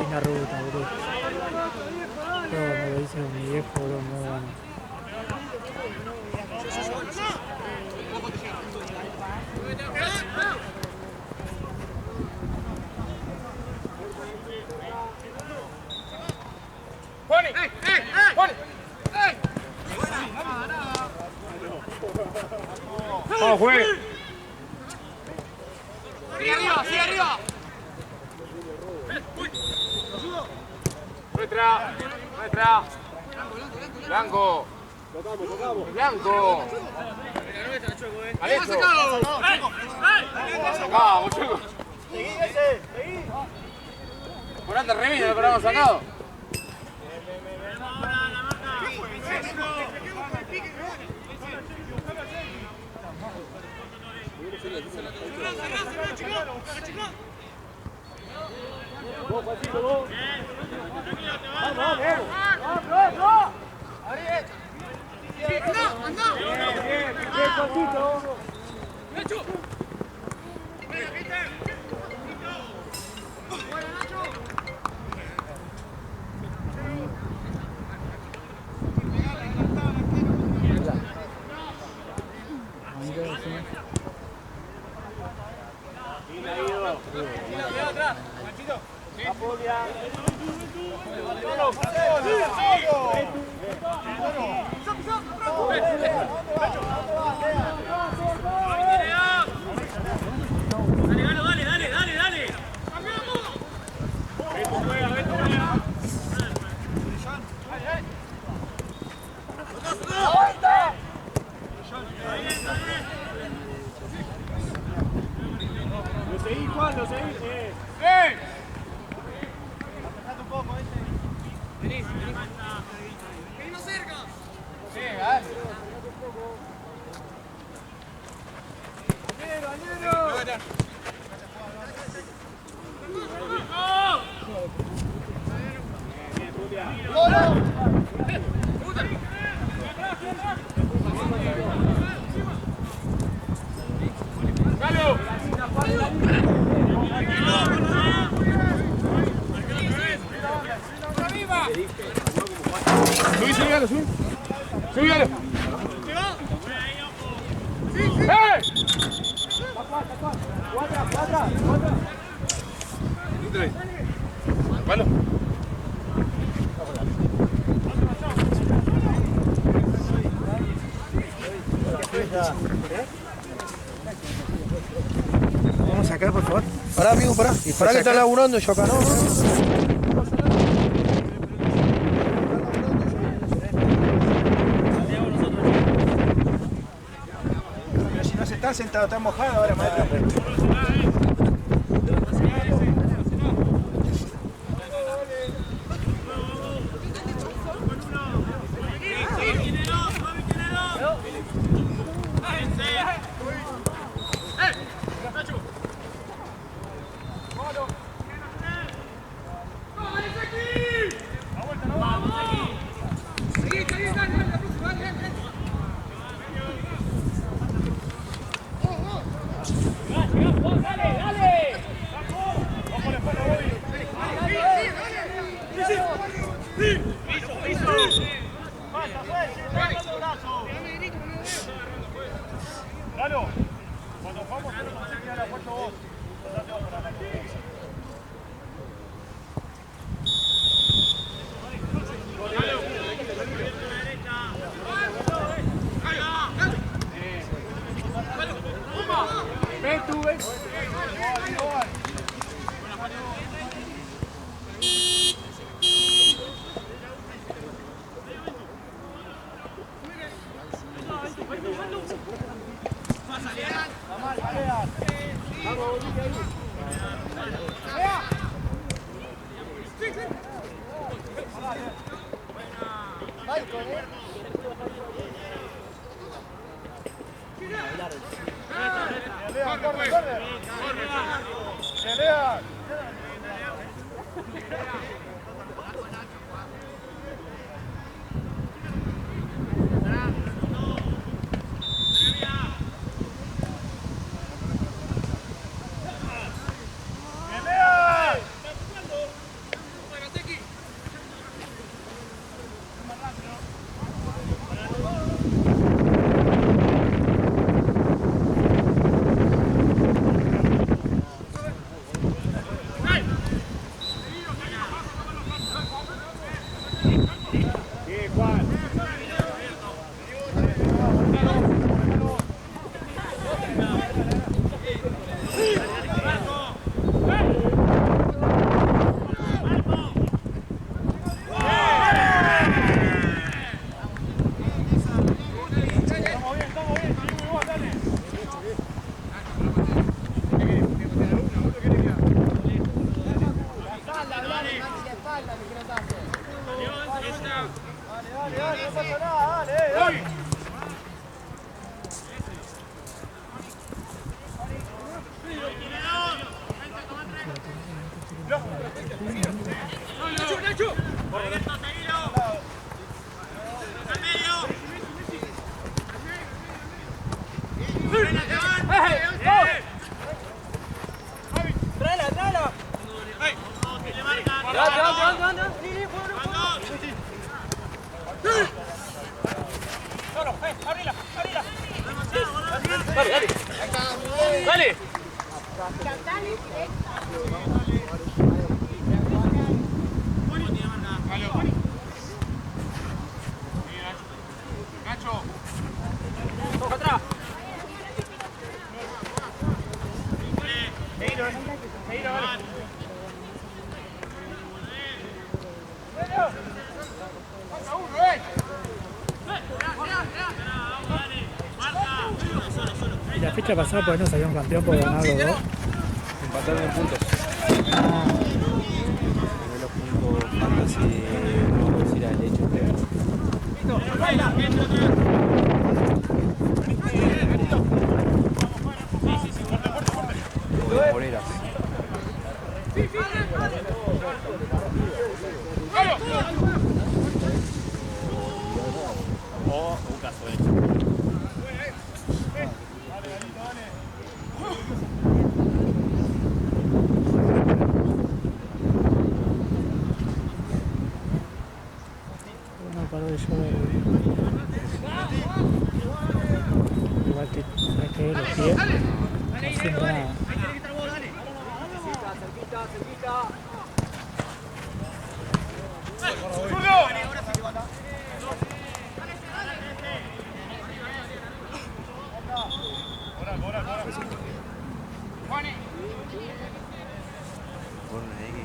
Linda ruta, boludo. Todo me lo dice mi viejo, boludo, muy bueno. ¡Vamos, juegue! ¡Sigue arriba, sigue arriba! ¡Nuestra! ¡Nuestra! ¡Blanco! ¡Blanco! ¡Alejo! ¡Vamos, chicos! ¡Seguí ese! ¡Seguí! Por antes revisa lo que habíamos sacado. Vos, Juancito, vos. Vamos, vamos. Abrí. ¡Anda! Bien, Juancito. ¡Nacho! Lo seguí, Juan, lo seguí. ¡Eh! Apretate un poco, Venís. ¡Venimos cerca! Sí, dale. ¡Añero! ¡Arriba! Subí, dale. ¡Eh! Palo. Vamos a sacar, por favor. Pará, amigo, pará. Pará que está laburando yo acá, no. Pero si no se está sentado, está mojado ahora, maestro. Dale. Nacho. Toca atrás. Y la fecha pasada pues no salió un campeón por ganar los dos. Empataron en puntos. De los puntos fantasy, no sé si era el hecho, creo. De Moreras. No paró de llover. sé, los pies, no siento nada. Bueno, es que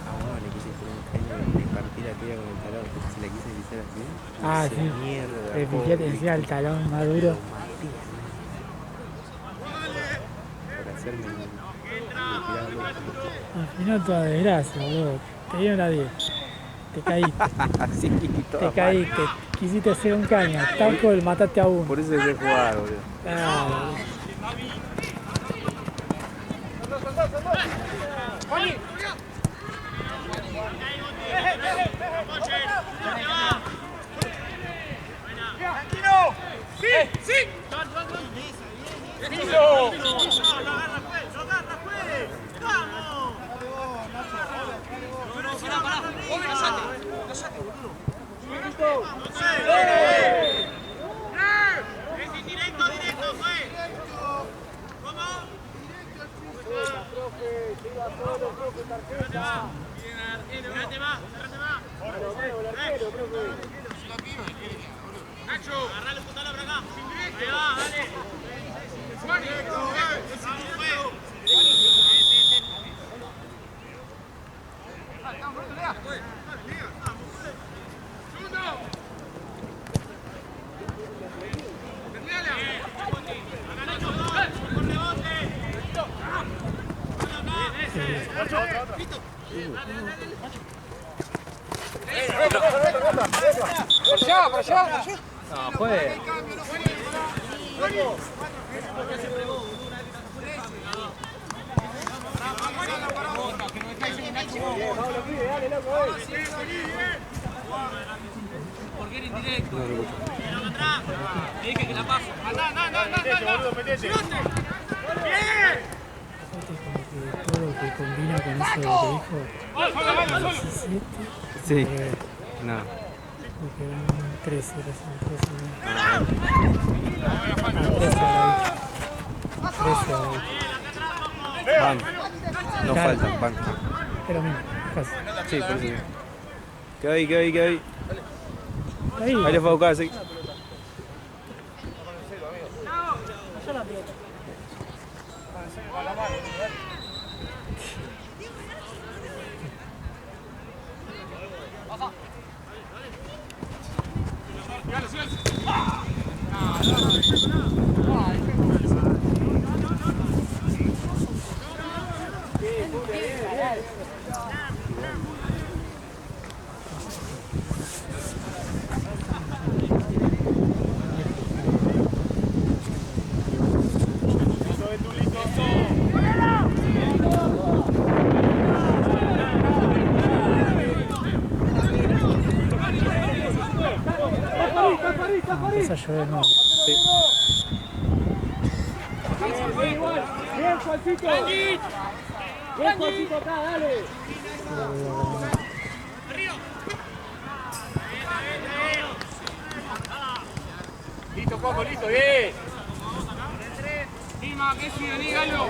a uno le quise poner un caño y partir la tira con el talón, porque si la quise pisar así, Ah, hice sí. mierda. Te fijate encima el talón más duro. Por hacerme el tirado loco. Al final toda desgracia, boludo. Te dieron la 10. Te caíste. Así, Te toda caíste. Quisiste hacer un caño. Taco, el mataste a mal. uno. Por eso dejé jugar, boludo. Claro. Nacho, agarrale un puntalo por acá. Ahí va, dale. Por allá. No, pues. Porque era indirecto. Pero atrás. Le dije que la paso. Andá. Bien. Todo lo que combina con eso que te dijo 17. Sí. No. Porque eran 13, Ah, 13 Van. No Claro. faltan, van. Es lo mismo, casi. Sí, por eso. Queda ahí. Ahí. Ahí le fue a buscar, sí. Empieza a llover, no. Bien, Juancito. Bien, Juancito, acá, dale. Listo, Coco, listo, bien. Lima, que si vení, Galo.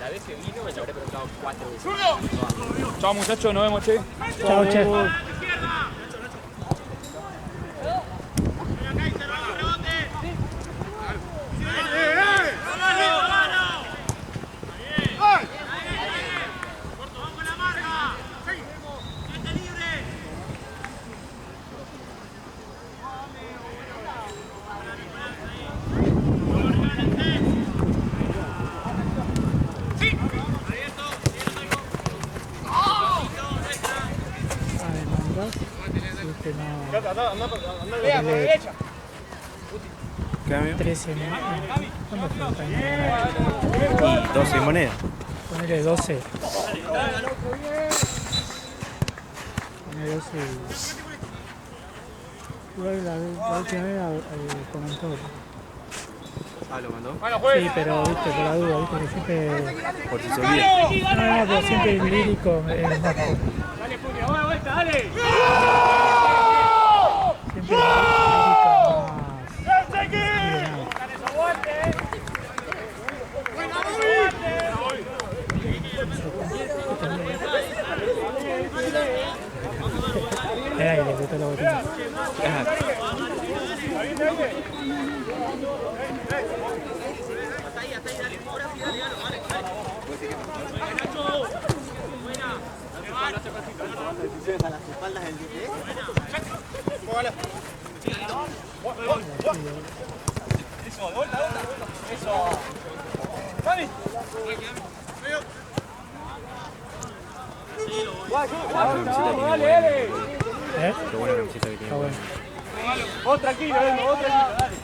La vez que vino me habré preguntado 4 veces. Chao, muchachos, nos vemos, che. Chao, che. Vea, por derecha. Cambio. 13 ¿Cuándo fue el caño? Y 12 monedas. Ponele 12. Ponele 12 y... Igual la última vez comentó. Ah, lo mandó. Bueno, juez. Sí, pero viste, por la duda, viste que siempre... Por si se olvida. No, pero siempre el lírico es más... Dale, Julio, vuelta, dale. Siempre el lírico más... A las espaldas del DT. Eso, de vuelta. Eso. ¡Dani! ¿Eh? Qué buena camiseta que tiene. Está bueno. Vos tranquilo, vos tranquilo, dale.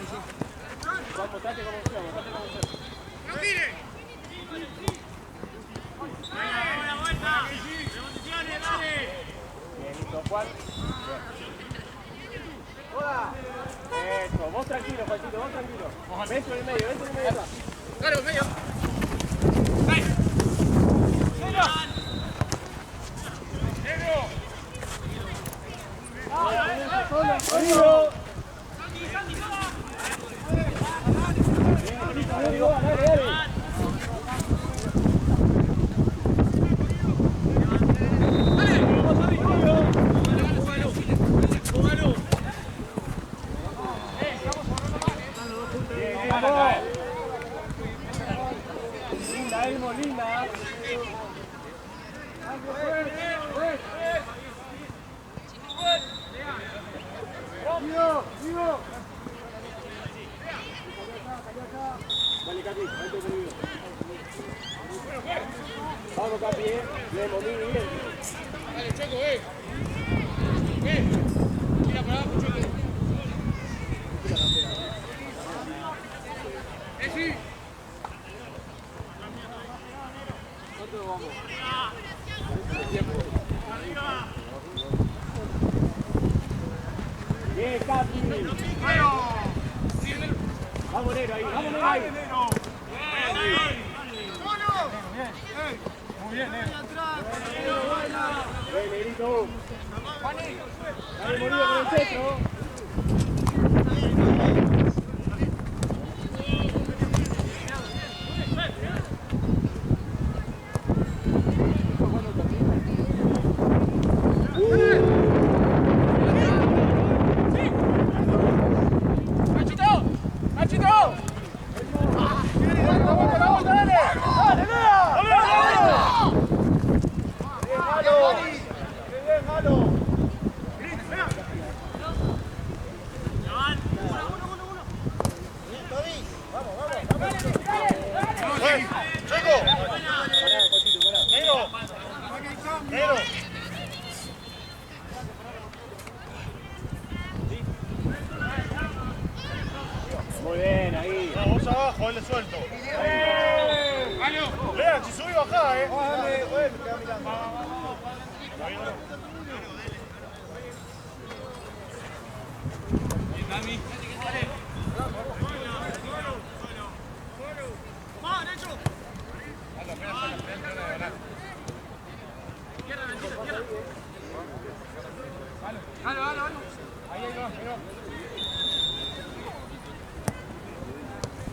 Juan. Eso, vos tranquilo, Juancito, vos tranquilo. Vente en el medio, vente en el medio. Claro, medio. ¡Solo! Linda, Elmo, linda. ¡Vivo! Dale, Capi, vente conmigo. Vamos, Capi, Lemo, bien. Dale, Choco, Mira para abajo, Choco. Sí. Nosotros vamos. Bien, Capi. Vamos, Nero, ahí, vamos, Nero, ahí. Muy bien, Nero. Bien, Nerito. Dale, Morillo, con el centro. Muy bien, ahí. Vamos abajo, él le suelto. Lea, si subí bajá, Dale, bueno, queda mirando.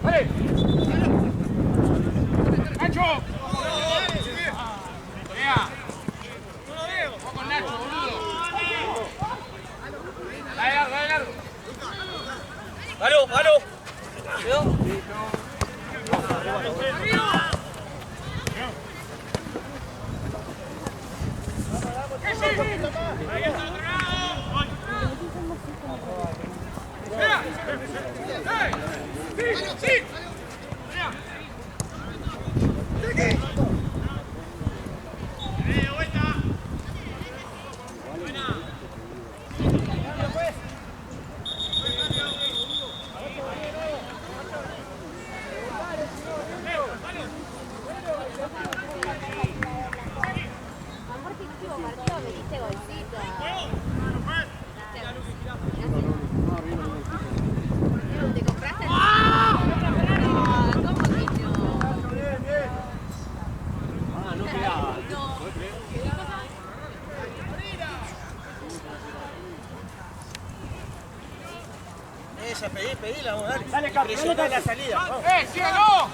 ¡Vale! ¡Nacho! ¡Vea! ¡No lo veo! ¡Vamos con Nacho, boludo! ¡Dale largo, dale largo! ¡Valo! ¡Ahí está el otro lado! ¡Vea! ¡Sí! Amor, que último partido me diste golcito. ¿Te compraste? ¿Cómo que no? No quedaba. Esa, pedila, vamos, dale. Dale, Capi, dale la salida. Vamos. ¡Síganlo!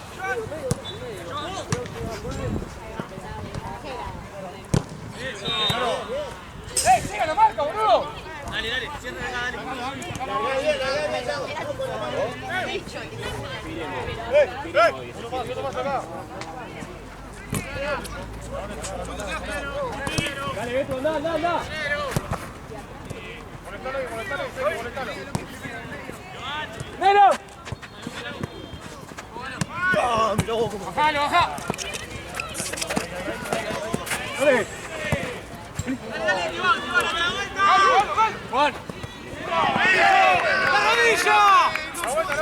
¡Siga la marca, boludo! Dale, dale, cierra acá, dale. Uno más acá. Dale, Beto, anda. Molestalo. ¡Nero! Bajalo, baja. ¡Dale! Dale, Iván, la vuelta. Juan. ¡La vuelta!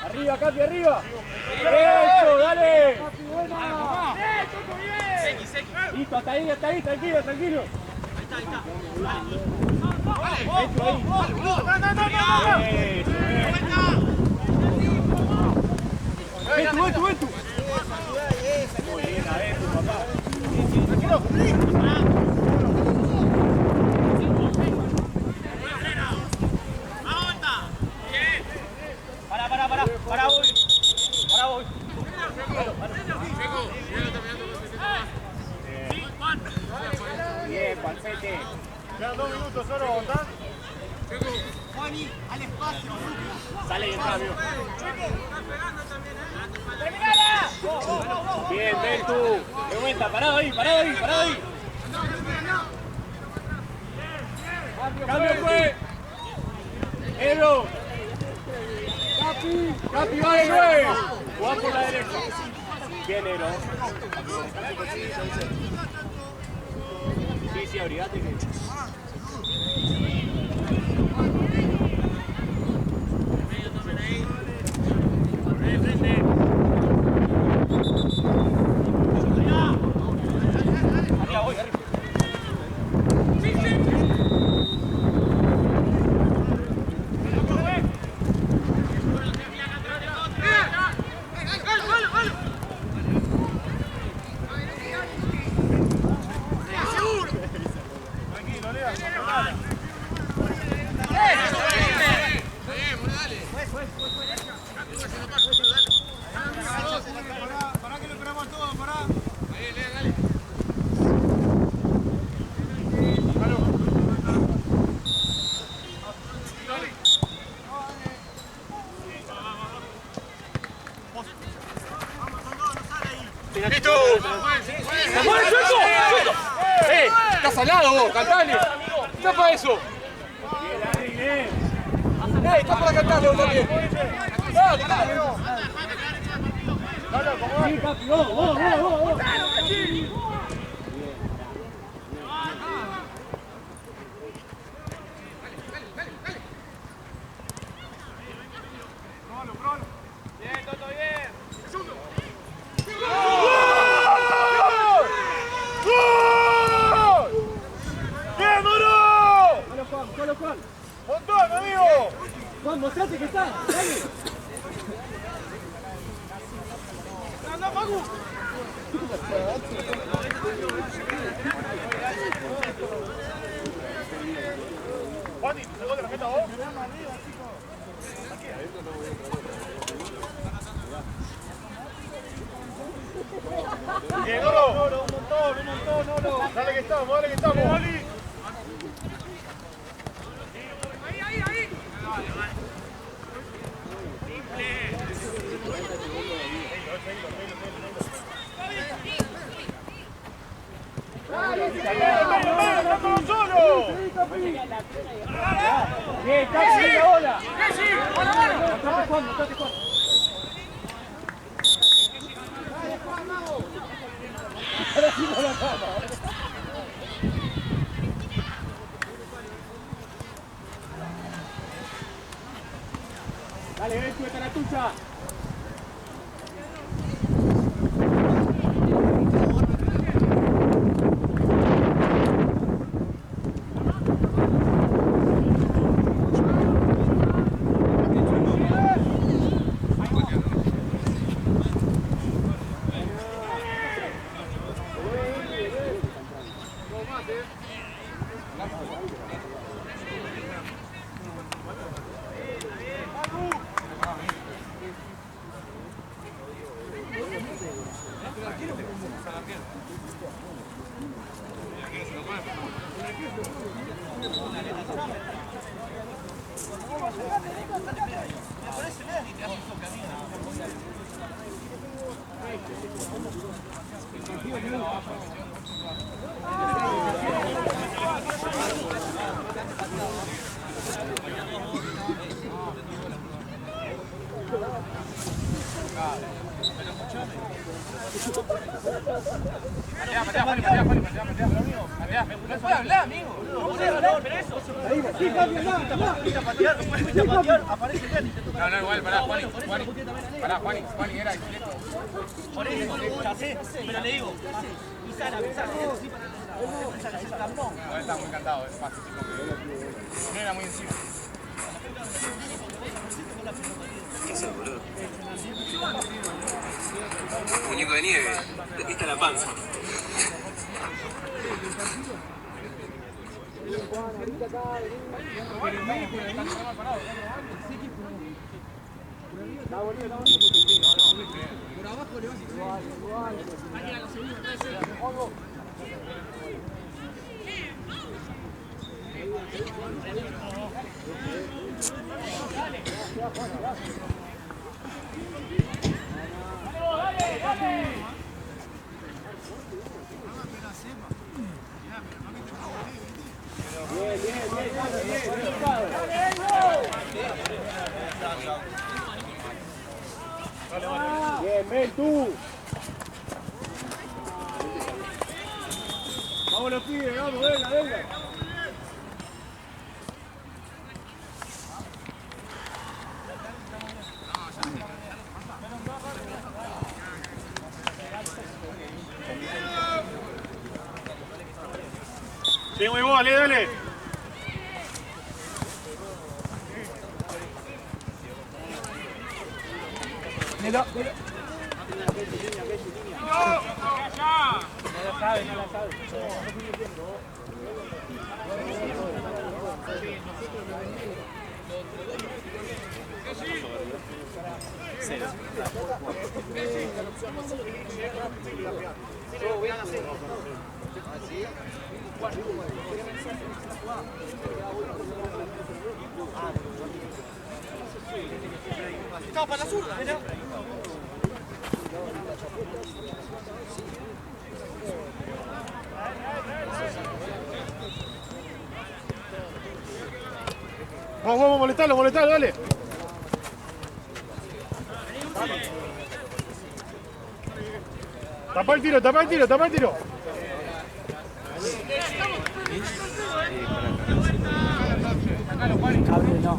Arriba, Capi, arriba. Eso, dale. Listo, hasta ahí, tranquilo. Ahí está. Hecho ahí. Ven tú. Muy bien, a ver, tu papá. Para hoy. Bien, Pancete. Quedan 2 minutos solo, ¿estás? Juani, al espacio. Sale y entra, amigo. Bien, ven tú. De vuelta, parado ahí. Cambio fue. Ero. Capi va de 9. Jugá por la derecha. Bien, Ero. Sí, abrigate que... ¡Listo! ¡Estás al lado vos! ¡Cantale! ¡Tapa eso! ¡Está para cantarle vos también! ¡Dale, dale! Sí, Capi, vos. Solo Juan. ¡Montón, amigo! Juan, mostrate que está. Dale. ¡Anda, Pagu! Juani, ¿te sacó de la meta vos? Bien, Oro. Un montón, Oro. Dale que estamos. Dale. ¡Solo! Bien, Capi, la bola. Mostrate Juan. Ahora sí con la cama. Dale, ven, esta la tuya. No puede hablar, amigo. No puede hablar, pero eso. No, igual, pará, Juani, era discreto. Por eso, ya sé, pero le digo, pisala, sí, para Igual estaba muy encantado, es fácil, tipo que no era muy encima. ¿Qué haces, boludo? Muñeco de nieve. Aquí está la panza. Bien, ven tú. Vamos los pibes, vamos, venga. Seguimos igual, dale. Estaba para la zurda, ¿verdad? Vamos, molestalo, dale. Tapa el tiro. Cable no,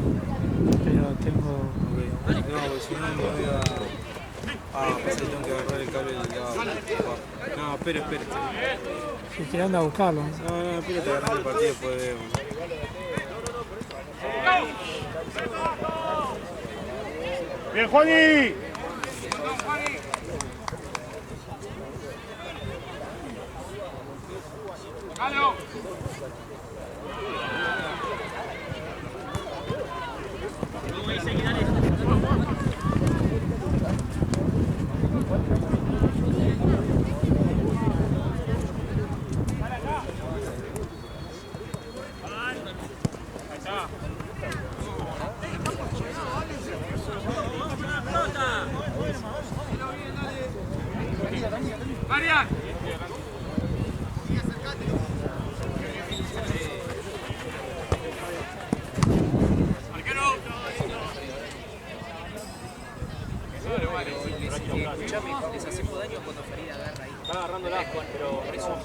pero tengo... No, porque si no me voy a... pues ahí tengo que agarrar el cable del lado. No, espera. Si quiere anda a buscarlo. No, espérate, agarrar el partido después vemos. Bien, Juani. Marian. Les hacemos daño cuando Farida agarra ahí. Está agarrando la pero por eso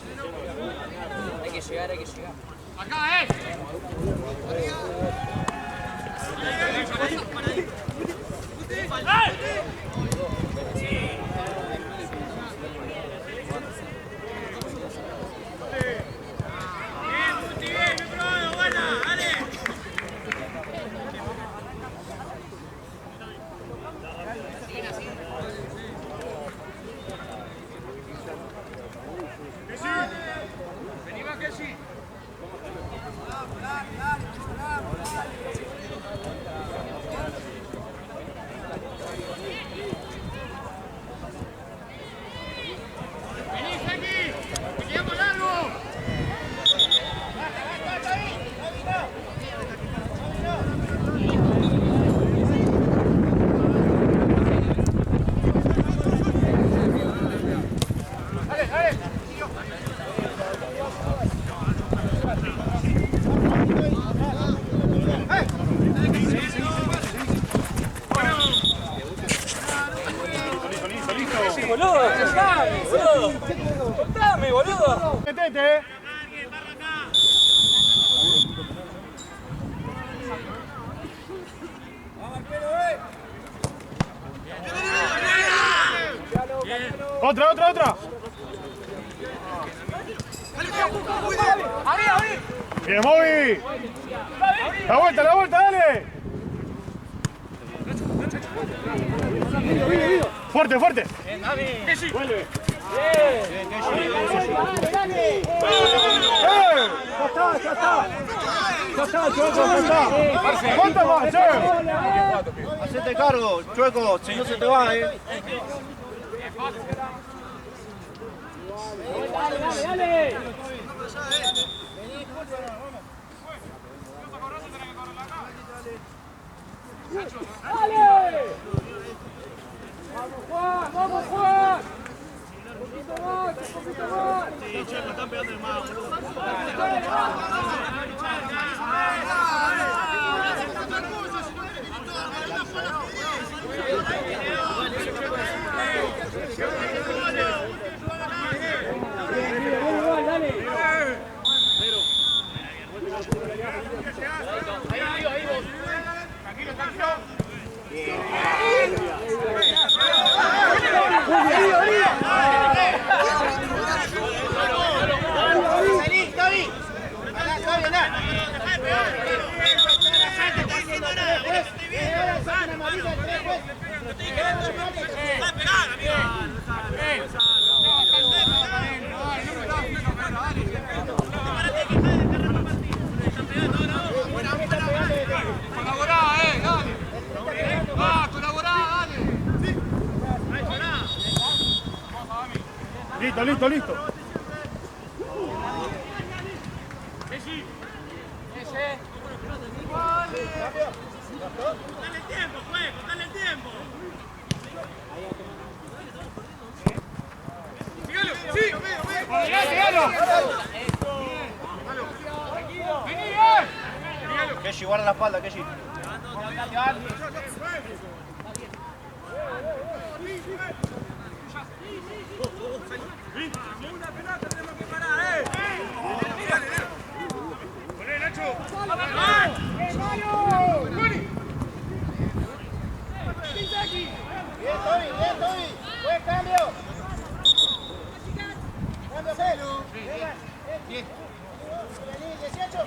hay que llegar. Acá, frente, Otra. Bien, Moby. La vuelta, dale. Fuerte. Vuelve. Ya está, Chueco, ya está. ¿Cuánto más, che? Hacete cargo, Chueco, si no se te va, Dale. Vamos, Juan. Un poquito más. Sí, Checo, están pegando el más. Listo. Dale el tiempo. Keshi, guarda la espalda, Keshi. Una pelota tenemos que parar, Poné, Nacho. Bien, Toby. Buen cambio. Cambio, cero. Bien. 18.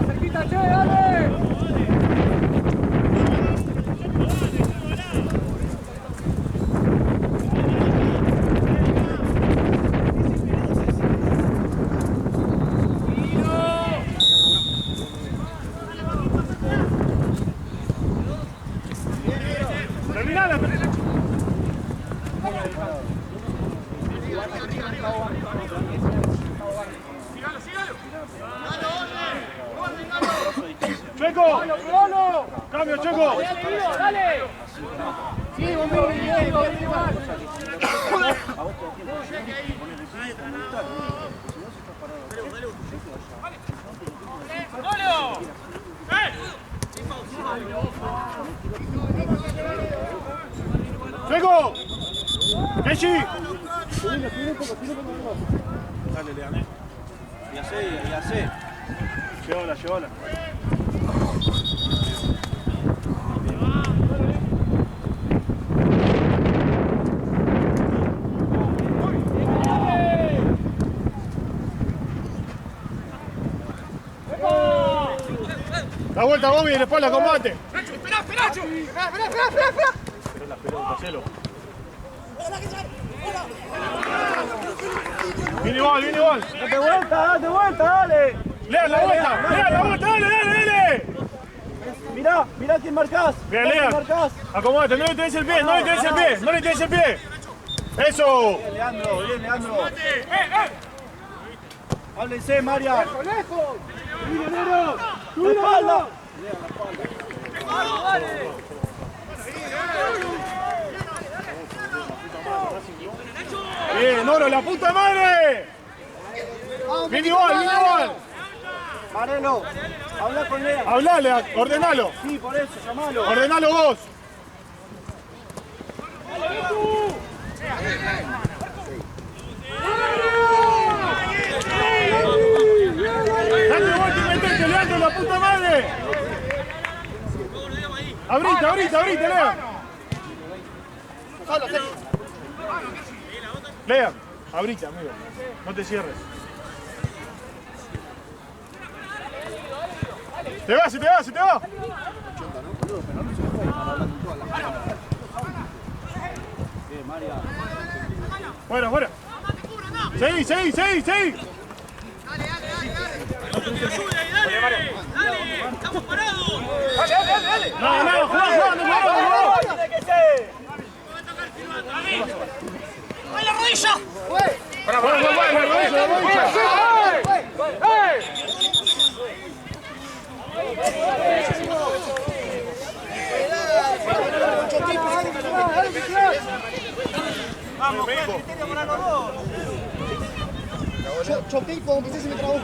Cerquita, che, dale. Checo, cambio, Checo. Dale. Sí, bombero, bien. Checo, Keshi. Dale, Leané. Y hacé. Llévala. La vuelta, Bobby, y después la combate. Esperá. La pelota, Celo. Viene igual. Date vuelta, dale. Lean la vuelta, dale. Mirá quién marcás. Bien, Lean. Acomódate, no le tenés el pie. Eso. Bien, Leandro. Háblense, María. ¡Lejos! ¡Misionero! ¡La espalda! Bien, Oro, la puta madre. Viene igual. Marelo, habla con Lea. Hablale, ordenalo. Sí, por eso, llamalo. Ordenalo vos. ¡Date vuelta y metete, Leandro, la puta madre! ¡Abrite, Lea! Lea, abrite, amigo. No te cierres. ¡Se va! Fuera. Seguí. Dale, estamos parados. Dale. No, jugá. ¡Ay, la rodilla! La rodilla. Vamos, criterio para los dos. Choqué y cuando pisé se me trabó.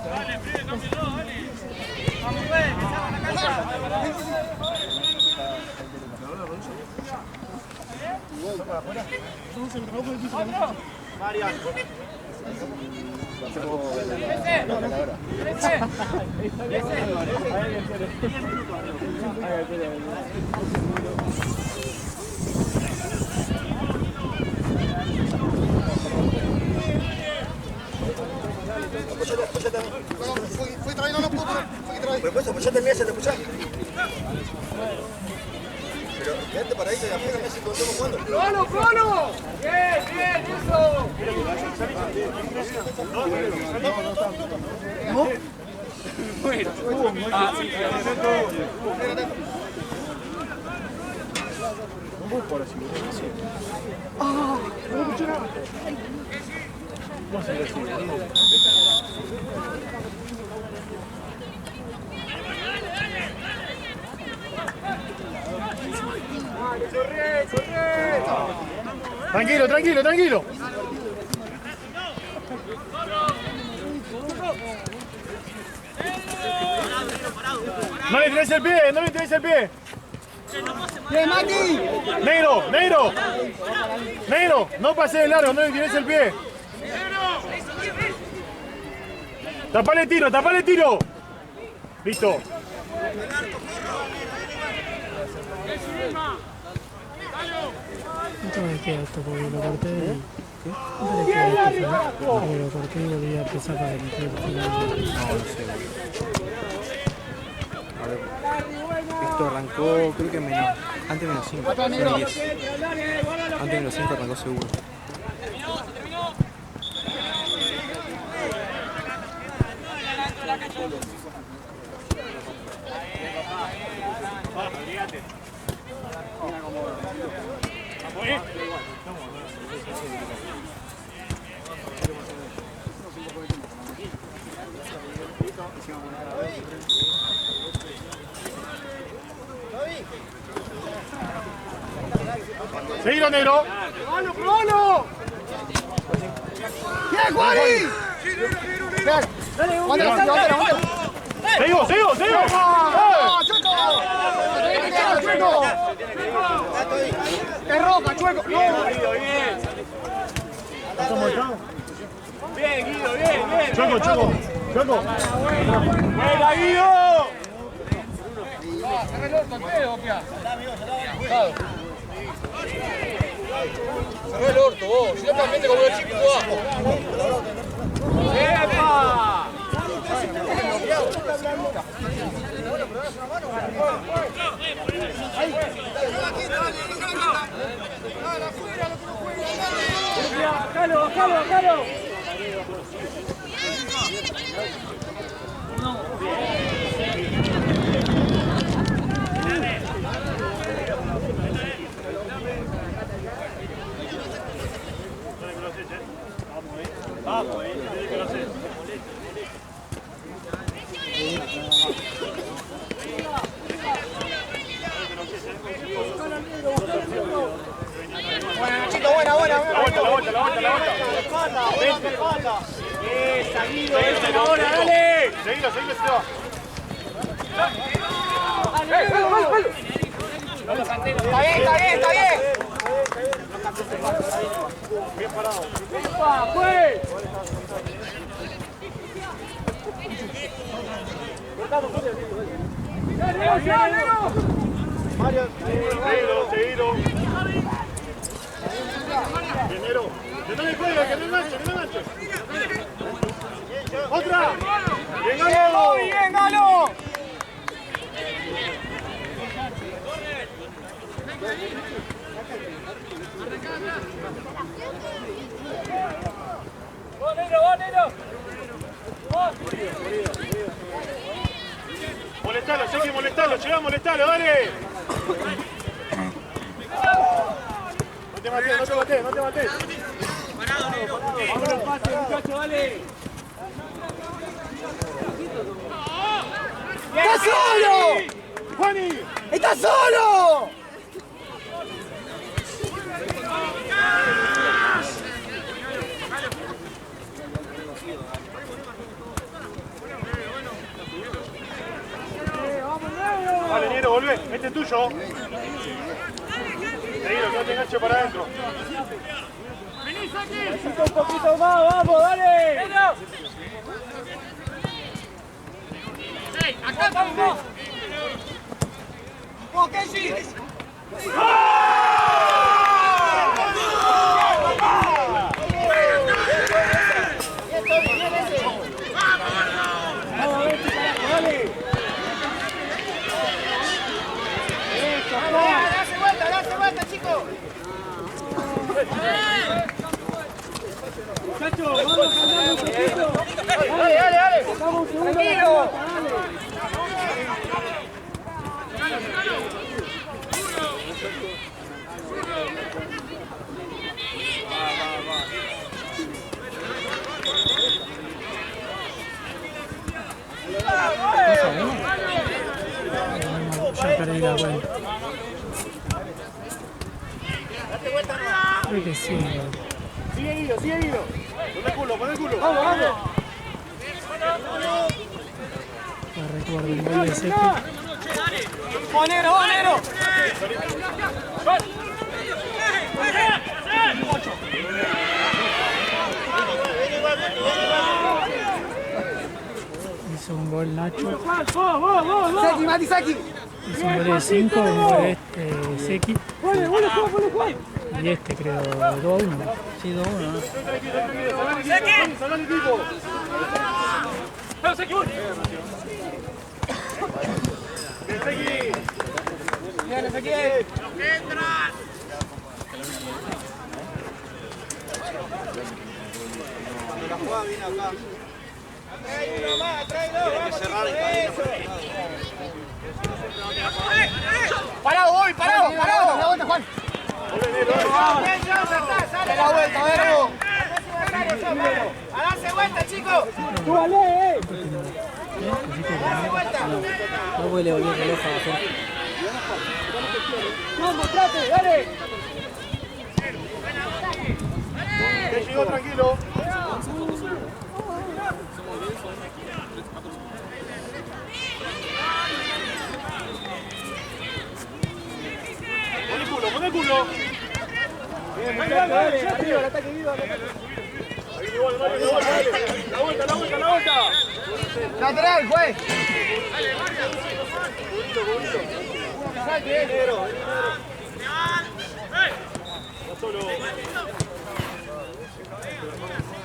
Dale, Fede, cámbialo, dale. Vamos, Fede, que se haga la cancha. Marian. Fui trayendo los putos. Pues apoyate en mí, te apoyás. Pero quédate paradito y afuera, Messi, cuando estamos jugando. ¡Probalo! ¡Bien, eso! ¿No? Bueno. No por así. No escuché nada. ¿Cómo se así? Tranquilo. No le tires el pie. ¡Bien, Mati! Negro, no pase de largo, no le tires el pie. Tapale el tiro. Listo. ¿Cuánto me queda esto? Porque lo corté y... ¿Cuánto le queda esto? Porque lo corté y volví a empezar para meter el final. No sé. A ver. Esto arrancó, creo que antes menos 5, son 10. Antes menos 5 arrancó seguro. Seguilo, negro. ¡Probalo! ¡Bien, Guari! Seguimos. ¡Chueco! ¡Es roja, Chueco! Bien, Guido, bien. Chueco. ¡Buena, Guido! Cerró el orto vos, si no también te como el chico abajo. ¡Epa! ¡Bájalo! Buena, Nachito, buena. La vuelta. Seguido, ahora, dale. Seguilo, se va. Está bien, está bien, está bien. Bien parado. ¡Pues! Marian, seguido. Primero. Que no le cuelgue, que no enganche, que no enganche. ¡Otra! ¡Bien, Galo! ¡Bien, Galo! Molestalo, Seki, molestalo, llega a molestarlo, dale. No te mates, no te mates, no te mates. Vamos al pase, muchachos, dale. ¡Está solo! ¡Juani! ¡Está solo! Vale, Niero, volvé, este es tuyo. Seguido, que no te enganche para adentro. Necesito un poquito más, vamos, dale. ¡Acá estamos! ¡Oh, Kenji! ¡Dase vuelta, chicos! Muchachos, vamos a cambiar un poquito. Dale. Sacamos un segundo. Tranquilo. Ya perdí la cuenta. Creo que sí. Sigue Guido. Pon el culo. Vamos. No recuerdo el gol de Seki. ¡Bonero! Hizo un gol Nacho. Seki, Mati, Seki. Hizo un gol de 5, un gol de Seki. Y este creo 2-1. Sí, 2-1, ¿no? Salva el equipo. Bien, Seki. Viene, Seki. La jugada viene acá. Trae uno más, vamos. Parado. Da la vuelta, Juan. Da la vuelta, Verbo. ¡A darse vuelta, chicos! ¡Tú vale, ¡Darse vuelta! No puede volver el reloj abajo. ¡Vamos, trate, dale! Que llegó tranquilo. Pon el culo. Bien, muchachos, dale, arriba, el ataque Guido. Ahí igual, dale. La vuelta. Lateral, juez. Saque, negro. No solo.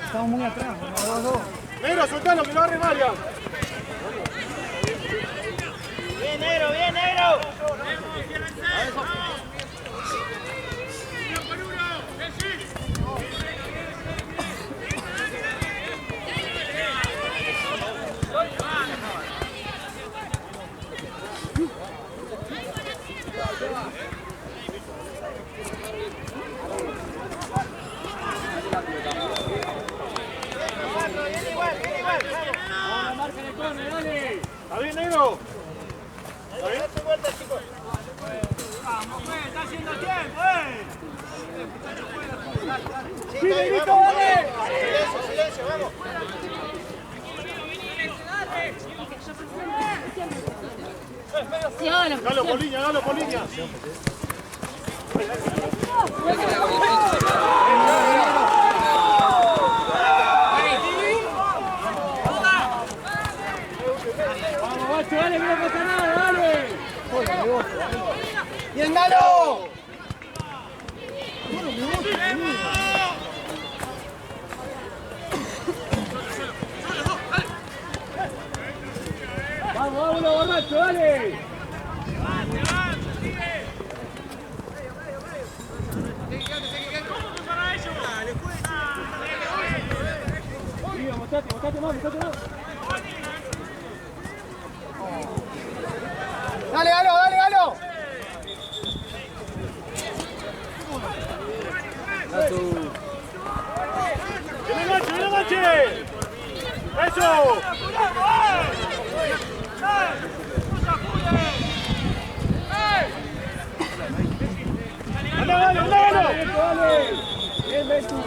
Estamos muy atrás. 2-2. Negro, soltalo, que lo agarre Marian. Bien, negro. ¿Está bien, negro? ¿Está bien? ¡Date vuelta, chicos! ¡Vamos, pues! ¡Está haciendo tiempo, ¡Sí, negrito, dale! ¡Silencio, vamos! Galo por línea, Galo por línea. Vamos, Bacho, dale, que no pasa nada, dale. ¡Bien, Galo! Vamos, vámonos, borracho, dale. Mostrate más. ¡Dale, Galo, dale, Galo! ¡Viene Manche! ¡Eso! ¡Anda, Galo! Bien, Betu.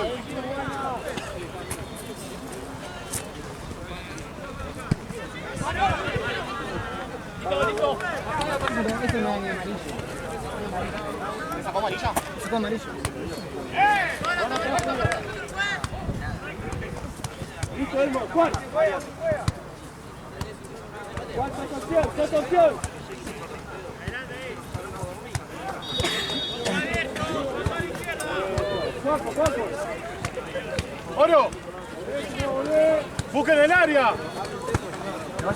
Eso no es ni amarillo. ¿Sacó amarilla? Sacó amarillo. Listo, Elmo. Juan, sos opción. Juanjo. ¡Oro! ¡Busquen el área!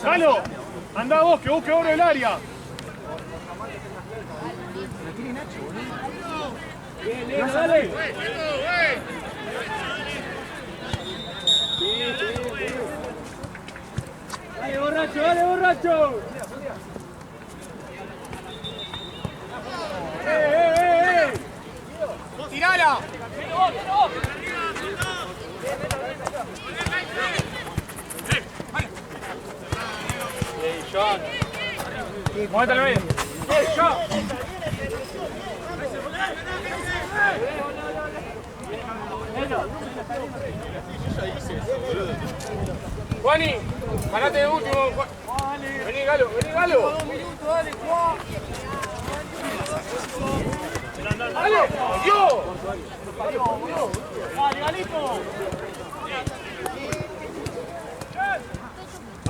¡Galo! ¡Anda vos, que busque Oro el área! Bien, dale. Dale, borracho. ¡Tirala! ¡Muévete al medio! Juani, parate de último. Vení, Galo. ¡Dale! ¡Dios! Dale, Galito.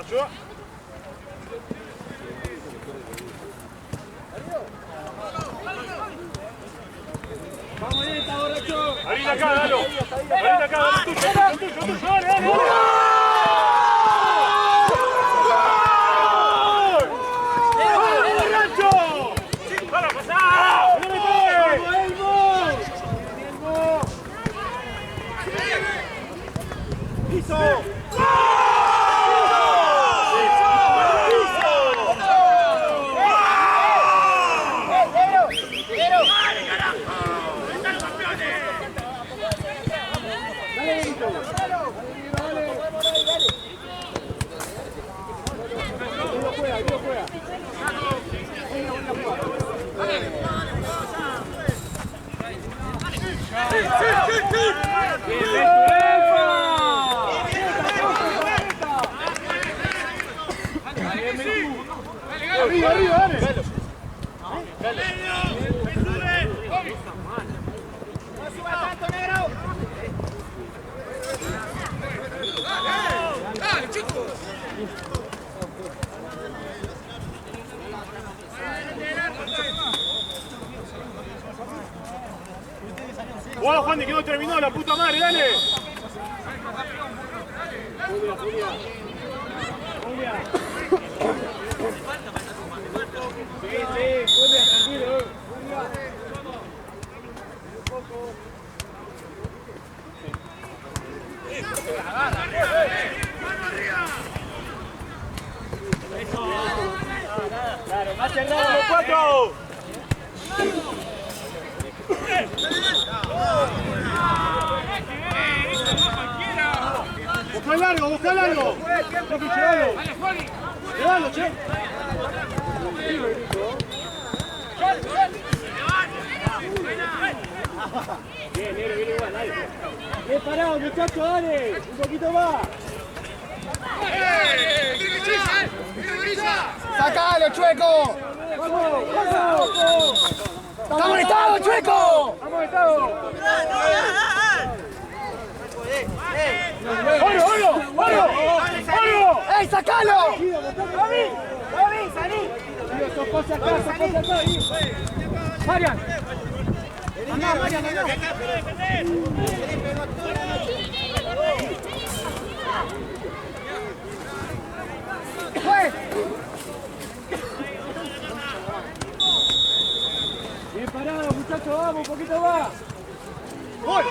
¡Ayuda! Vamos, Neta, borracho. ¡Abrí acá, Galo! ¡Tuyo! ¡Dale! ¡Arriba, dale! ¡Wow, Juan, que no terminó, la puta madre, dale! Tranquilo. Claro, más cerrado los cuatro. Busca largo. Llévalo, che. Bien, igual, dale. Bien parado, muchachos, dale. Un poquito más. ¡Sacalo, Chueco! ¡Está molestado, Chueco! ¡Vamos, Gustavo! ¡Oro, oro! ¡Oro! ¡Oro! ¡Ey, sacalo! ¡David, salí! ¡Sos cosas acá, sos cosas acá! ¡Marian! ¡Andá, Marian, andá! Bien parado, muchachos, vamos, un poquito más. ¡Gol!